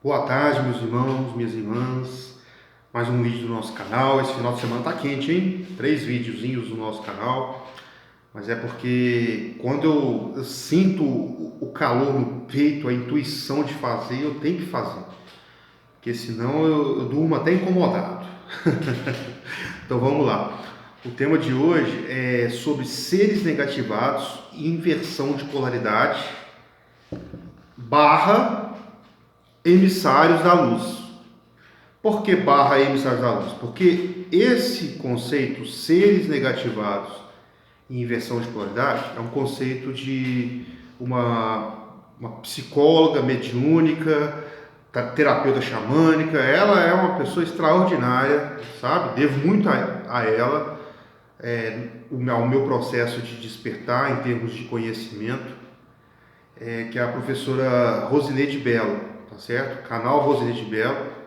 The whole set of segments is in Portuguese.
Boa tarde, meus irmãos, minhas irmãs. Mais um vídeo do nosso canal. Esse final de semana tá quente, hein? 3 videozinhos do nosso canal. Mas é porque quando eu sinto o calor no peito, a intuição de fazer, eu tenho que fazer. Porque senão eu durmo até incomodado. Então vamos lá. O tema de hoje é sobre seres negativados e inversão de polaridade barra emissários da luz. Por que barra emissários da luz? Porque esse conceito, seres negativados e inversão de polaridade, é um conceito de uma psicóloga mediúnica, terapeuta xamânica. Ela é uma pessoa extraordinária, sabe? Devo muito a ela, ao meu processo de despertar em termos de conhecimento, que é a professora Rosineide Bello, tá certo? Canal Rosineide Bello.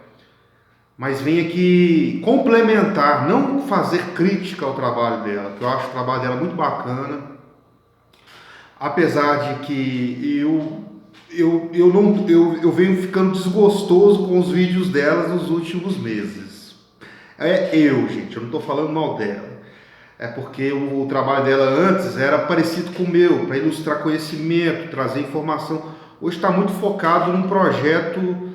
Mas vem aqui complementar, não fazer crítica ao trabalho dela, que eu acho o trabalho dela muito bacana, apesar de que eu venho ficando desgostoso com os vídeos dela nos últimos meses. Gente, eu não estou falando mal dela. É porque o trabalho dela antes era parecido com o meu, para ilustrar conhecimento, trazer informação. Hoje está muito focado num projeto,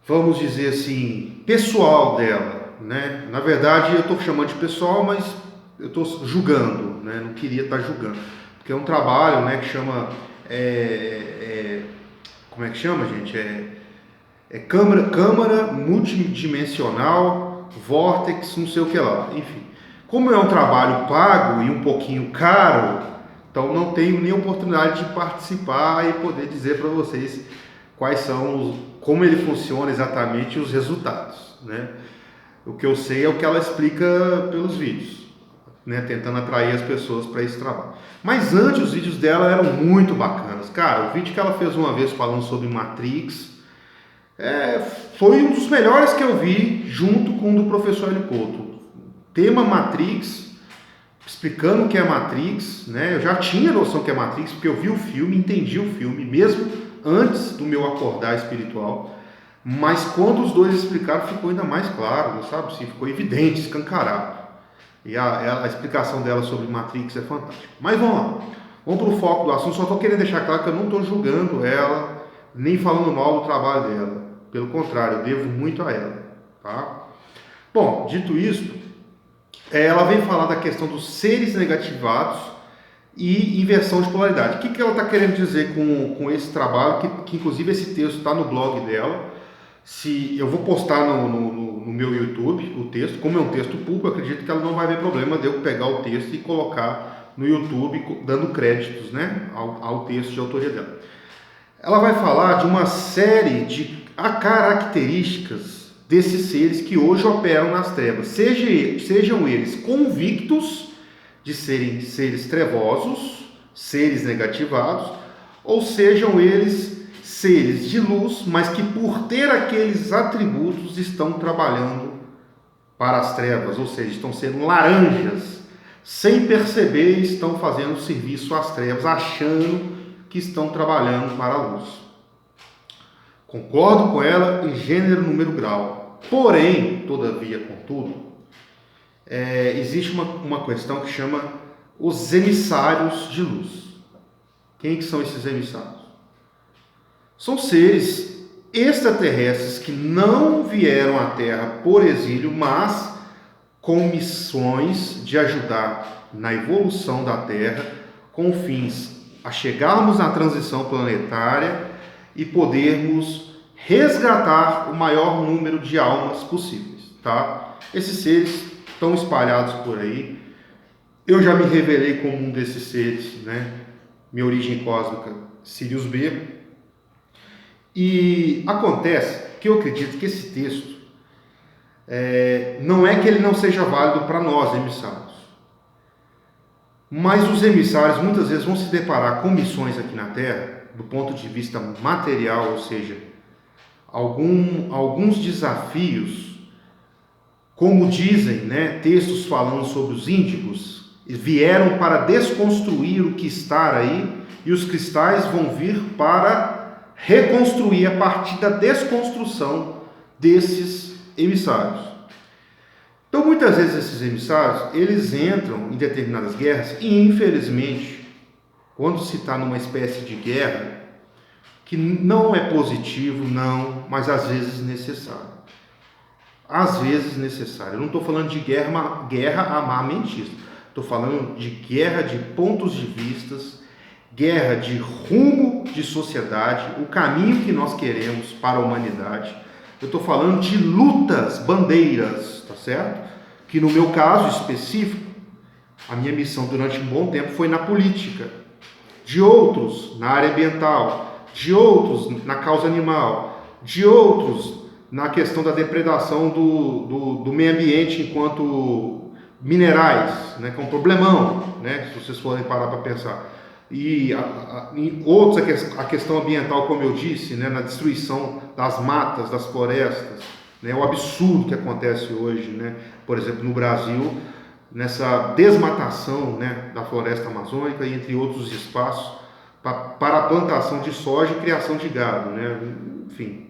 vamos dizer assim, pessoal dela, né? Na verdade, eu estou chamando de pessoal, mas eu estou julgando, né? Não queria estar julgando, porque é um trabalho, né, que chama, como é que chama, gente? Câmara multidimensional, Vortex, não sei o que lá, enfim. Como é um trabalho pago e um pouquinho caro, então não tenho nem oportunidade de participar e poder dizer para vocês quais são, como ele funciona exatamente e os resultados, né? O que eu sei é o que ela explica pelos vídeos, né? Tentando atrair as pessoas para esse trabalho. Mas antes os vídeos dela eram muito bacanas. Cara, o vídeo que ela fez uma vez falando sobre Matrix, foi um dos melhores que eu vi, junto com o do professor Hélio Couto. Tema Matrix, explicando o que é Matrix, né? Eu já tinha noção que é Matrix, porque eu vi o filme, entendi o filme, mesmo antes do meu acordar espiritual. Mas quando os dois explicaram, ficou ainda mais claro, sabe? Sim, ficou evidente, escancarado. E a explicação dela sobre Matrix é fantástica. Mas vamos lá, vamos para o foco do assunto. Só estou querendo deixar claro que eu não estou julgando ela, nem falando mal do trabalho dela. Pelo contrário, eu devo muito a ela, tá? Bom, dito isso, ela vem falar da questão dos seres negativados e inversão de polaridade. O que ela está querendo dizer com esse trabalho, que inclusive esse texto está no blog dela. Se eu vou postar no meu YouTube o texto, como é um texto público, eu acredito que ela não vai ver problema de eu pegar o texto e colocar no YouTube, dando créditos, né, ao texto de autoria dela. Ela vai falar de uma série de características desses seres que hoje operam nas trevas, sejam eles convictos de serem seres trevosos, seres negativados, ou sejam eles seres de luz, mas que por ter aqueles atributos estão trabalhando para as trevas, ou seja, estão sendo laranjas, sem perceber, estão fazendo serviço às trevas, achando que estão trabalhando para a luz. Concordo com ela em gênero, número, grau. Porém, todavia, contudo, existe uma questão que chama os emissários de luz. Quem que são esses emissários? São seres extraterrestres que não vieram à Terra por exílio, mas com missões de ajudar na evolução da Terra, com fins a chegarmos na transição planetária e podermos resgatar o maior número de almas possíveis, tá? Esses seres estão espalhados por aí. Eu já me revelei como um desses seres, né? Minha origem cósmica, Sirius B. E acontece que eu acredito que esse texto não é que ele não seja válido para nós, emissários. Mas os emissários muitas vezes vão se deparar com missões aqui na Terra, do ponto de vista material, ou seja, alguns desafios, como dizem, né, textos falando sobre os índigos, vieram para desconstruir o que está aí, e os cristais vão vir para reconstruir a partir da desconstrução desses emissários. Então, muitas vezes esses emissários, eles entram em determinadas guerras e, infelizmente, quando se está numa espécie de guerra, que não é positivo, não, mas às vezes necessário. Às vezes necessário. Eu não estou falando de guerra armamentista. Estou falando de guerra de pontos de vistas, guerra de rumo de sociedade, o caminho que nós queremos para a humanidade. Eu estou falando de lutas, bandeiras, tá certo? Que no meu caso específico, a minha missão durante um bom tempo foi na política. De outros, na área ambiental. De outros, na causa animal. De outros, na questão da depredação do meio ambiente enquanto minerais, né, que é um problemão, né, se vocês forem parar para pensar. E em outros, a questão ambiental, como eu disse, né, na destruição das matas, das florestas, né, o absurdo que acontece hoje, né, por exemplo, no Brasil, nessa desmatação, né, da floresta amazônica e entre outros espaços para a plantação de soja e criação de gado, né, enfim,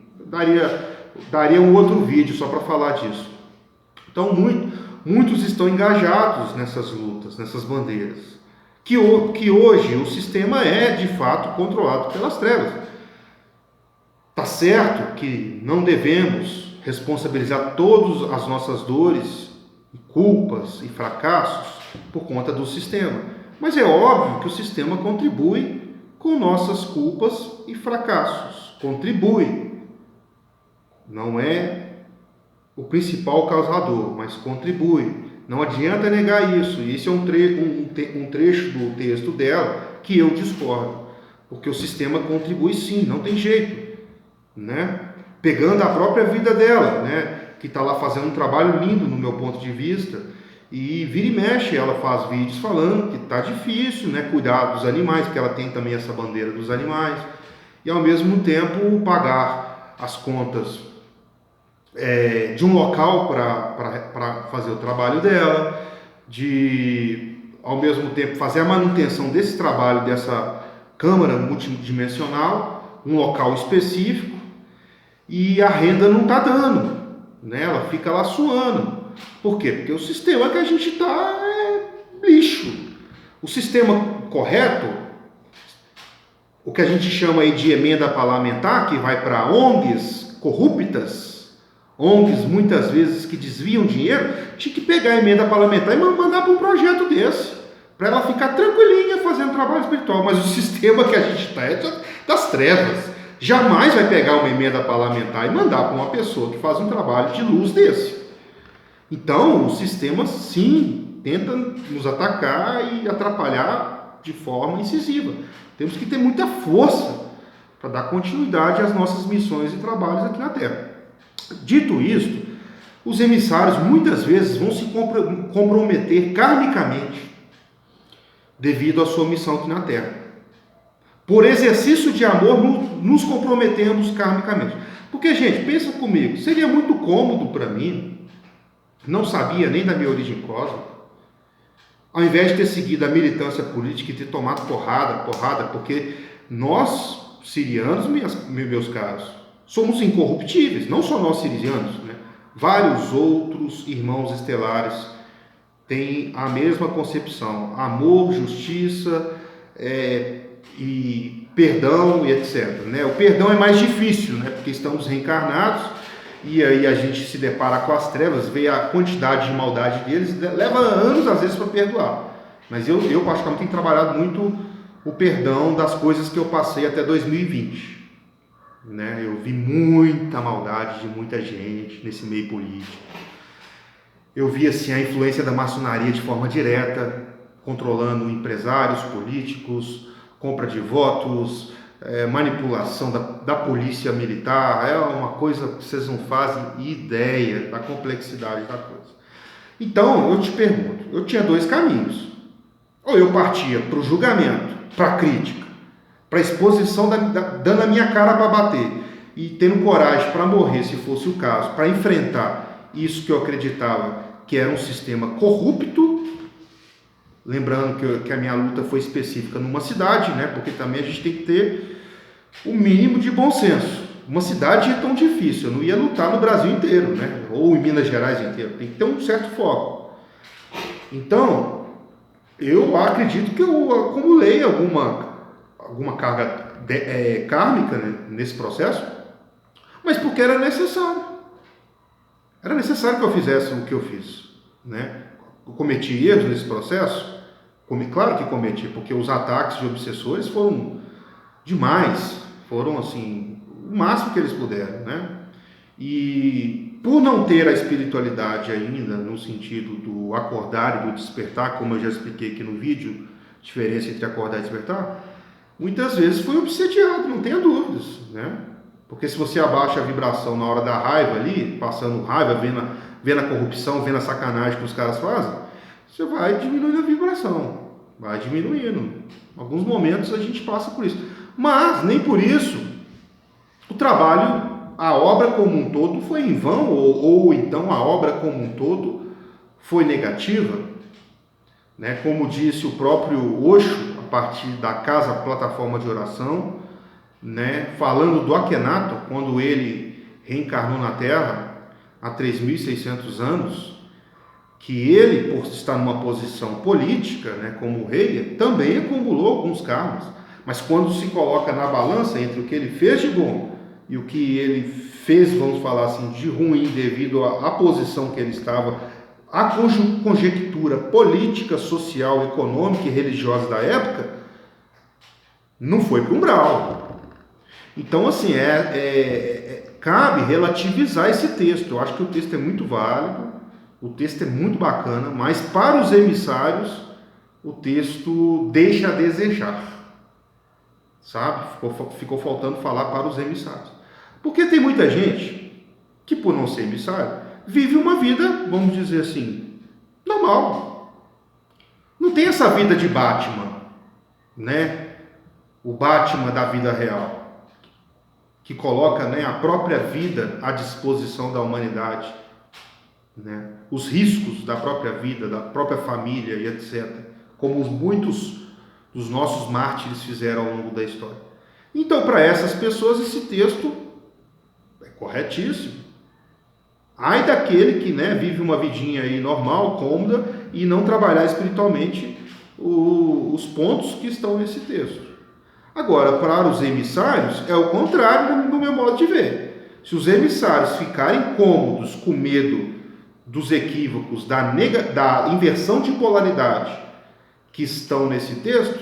daria um outro vídeo só para falar disso. Então, muitos estão engajados nessas lutas, nessas bandeiras. Que hoje o sistema é, de fato, controlado pelas trevas. Tá certo que não devemos responsabilizar todas as nossas dores, culpas e fracassos por conta do sistema. Mas é óbvio que o sistema contribui com nossas culpas e fracassos. Contribui. Não é o principal causador, mas contribui. Não adianta negar isso. E esse é um trecho do texto dela que eu discordo, porque o sistema contribui sim, não tem jeito, né? Pegando a própria vida dela, né? Que está lá fazendo um trabalho lindo no meu ponto de vista, e vira e mexe, ela faz vídeos falando que está difícil, né? Cuidar dos animais, porque ela tem também essa bandeira dos animais, e ao mesmo tempo pagar as contas de um local para fazer o trabalho dela, de ao mesmo tempo fazer a manutenção desse trabalho, dessa câmara multidimensional, um local específico, e a renda não está dando, né? Ela fica lá suando. Por quê? Porque o sistema que a gente está é lixo. O sistema correto, o que a gente chama aí de emenda parlamentar, que vai para ONGs corruptas, ONGs muitas vezes que desviam dinheiro, tinha que pegar a emenda parlamentar e mandar para um projeto desse, para ela ficar tranquilinha fazendo trabalho espiritual. Mas o sistema que a gente está é das trevas. Jamais vai pegar uma emenda parlamentar e mandar para uma pessoa que faz um trabalho de luz desse. Então, o sistema sim tenta nos atacar e atrapalhar de forma incisiva. Temos que ter muita força para dar continuidade às nossas missões e trabalhos aqui na Terra. Dito isto, os emissários muitas vezes vão se comprometer karmicamente devido à sua missão aqui na Terra. Por exercício de amor, nos comprometemos karmicamente. Porque, gente, pensa comigo, seria muito cômodo para mim, não sabia nem da minha origem cósmica, ao invés de ter seguido a militância política e ter tomado porrada, porque nós, sirianos, meus caros, somos incorruptíveis, não só nós sirianos, né? Vários outros irmãos estelares têm a mesma concepção, amor, justiça e perdão e etc. Né? O perdão é mais difícil, né? Porque estamos reencarnados e aí a gente se depara com as trevas, vê a quantidade de maldade deles, leva anos às vezes para perdoar. Mas eu particularmente tenho trabalhado muito o perdão das coisas que eu passei até 2020. Né? Eu vi muita maldade de muita gente nesse meio político. Eu vi assim a influência da maçonaria de forma direta, controlando empresários, políticos, compra de votos, manipulação da polícia militar. É uma coisa que vocês não fazem ideia da complexidade da coisa. Então, eu te pergunto, eu tinha dois caminhos. Ou eu partia para o julgamento, para a crítica, para a exposição, dando a minha cara para bater e tendo coragem para morrer, se fosse o caso, para enfrentar isso que eu acreditava que era um sistema corrupto. Lembrando que a minha luta foi específica numa cidade, né? Porque também a gente tem que ter o mínimo de bom senso. Uma cidade é tão difícil, eu não ia lutar no Brasil inteiro, né? Ou em Minas Gerais inteiro, tem que ter um certo foco. Então, eu acredito que eu acumulei alguma carga kármica, né, nesse processo, mas porque era necessário. Era necessário que eu fizesse o que eu fiz, né? Eu cometi erros nesse processo, claro que cometi, porque os ataques de obsessores foram demais, foram assim, o máximo que eles puderam, né? E por não ter a espiritualidade ainda, no sentido do acordar e do despertar, como eu já expliquei aqui no vídeo, diferença entre acordar e despertar, muitas vezes fui obsediado, não tenha dúvidas, né? Porque se você abaixa a vibração na hora da raiva ali, passando raiva, vendo a corrupção, vendo a sacanagem que os caras fazem, você vai diminuindo a vibração, vai diminuindo. Em alguns momentos a gente passa por isso. Mas, nem por isso, o trabalho, a obra como um todo foi em vão, ou então a obra como um todo foi negativa, né? Como disse o próprio Osho, a partir da Casa Plataforma de Oração, né? Falando do Akhenaton, quando ele reencarnou na Terra há 3.600 anos, que ele, por estar numa posição política, né, como rei, também acumulou alguns karmas. Mas quando se coloca na balança entre o que ele fez de bom e o que ele fez, vamos falar assim, de ruim devido à posição que ele estava, a conjectura política, social, econômica e religiosa da época, não foi para o umbral. Então, assim, cabe relativizar esse texto. Eu acho que o texto é muito válido, o texto é muito bacana, mas para os emissários, o texto deixa a desejar. Sabe? Ficou faltando falar para os emissários. Porque tem muita gente que, por não ser emissário, vive uma vida, vamos dizer assim, normal. Não tem essa vida de Batman, né? O Batman da vida real, que coloca, né, a própria vida à disposição da humanidade, né? Os riscos da própria vida, da própria família e etc. Como muitos dos nossos mártires fizeram ao longo da história. Então, para essas pessoas, esse texto é corretíssimo. Ai daquele que, né, vive uma vidinha aí normal, cômoda, e não trabalhar espiritualmente os pontos que estão nesse texto. Agora, para os emissários, é o contrário do meu modo de ver. Se os emissários ficarem cômodos, com medo dos equívocos, da inversão de polaridade que estão nesse texto,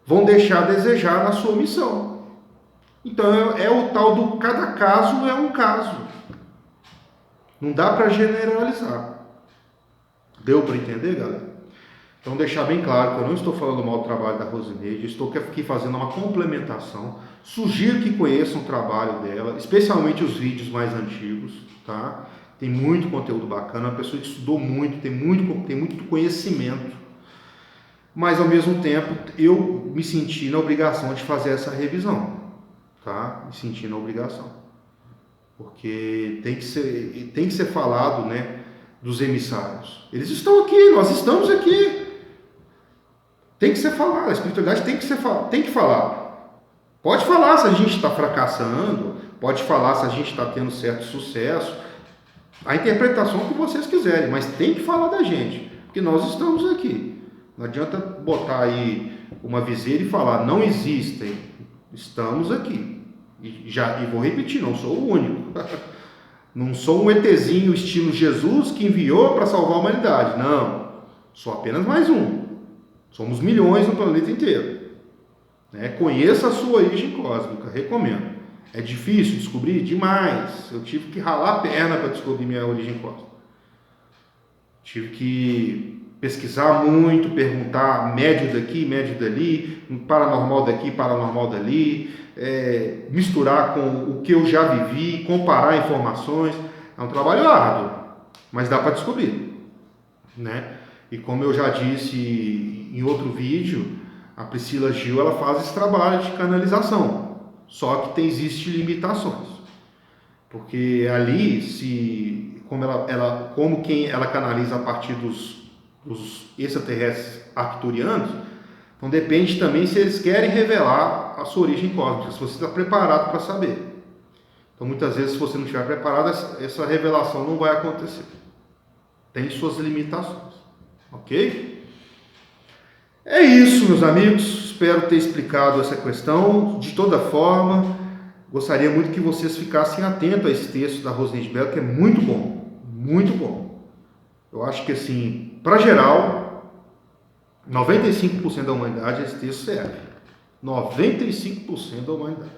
vão deixar a desejar na sua missão. Então é o tal do cada caso é um caso. Não dá para generalizar. Deu para entender, galera? Então deixar bem claro que eu não estou falando mal do trabalho da Rosineide, estou aqui fazendo uma complementação. Sugiro que conheçam o trabalho dela, especialmente os vídeos mais antigos, tá? Tem muito conteúdo bacana, uma pessoa que estudou muito, tem muito conhecimento. Mas ao mesmo tempo eu me senti na obrigação de fazer essa revisão, tá? Me senti na obrigação, porque tem que ser falado, né, dos emissários. Eles estão aqui, nós estamos aqui. Tem que ser falado, a espiritualidade tem que falar. Pode falar se a gente está fracassando, pode falar se a gente está tendo certo sucesso, a interpretação que vocês quiserem, mas tem que falar da gente, porque nós estamos aqui. Não adianta botar aí uma viseira e falar, não existem, estamos aqui. E vou repetir, não sou o único. Não sou um ETzinho estilo Jesus que enviou para salvar a humanidade. Não, sou apenas mais um. Somos milhões no planeta inteiro. Conheça a sua origem cósmica, recomendo. É difícil descobrir? Demais. Eu tive que ralar a perna para descobrir minha origem cósmica. Tive que pesquisar muito, perguntar médio daqui, médio dali, paranormal daqui, paranormal dali, misturar com o que eu já vivi, comparar informações. É um trabalho árduo, mas dá para descobrir, né? E como eu já disse em outro vídeo, a Priscila Gil, ela faz esse trabalho de canalização, só que existem limitações, porque ali, como quem ela canaliza a partir dos extraterrestres arcturianos, então depende também se eles querem revelar a sua origem cósmica, se você está preparado para saber. Então, muitas vezes, se você não estiver preparado, essa revelação não vai acontecer. Tem suas limitações. Ok? É isso, meus amigos. Espero ter explicado essa questão. De toda forma, gostaria muito que vocês ficassem atentos a esse texto da Rosineide Belo, que é muito bom. Muito bom. Eu acho que, assim, para geral, 95% da humanidade esse texto serve. 95% da humanidade.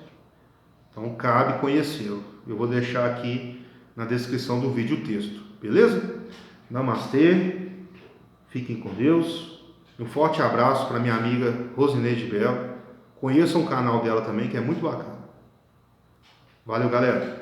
Então, cabe conhecê-lo. Eu vou deixar aqui na descrição do vídeo o texto. Beleza? Namastê. Fiquem com Deus. Um forte abraço para minha amiga Rosineide Belo. Conheçam o canal dela também, que é muito bacana. Valeu, galera.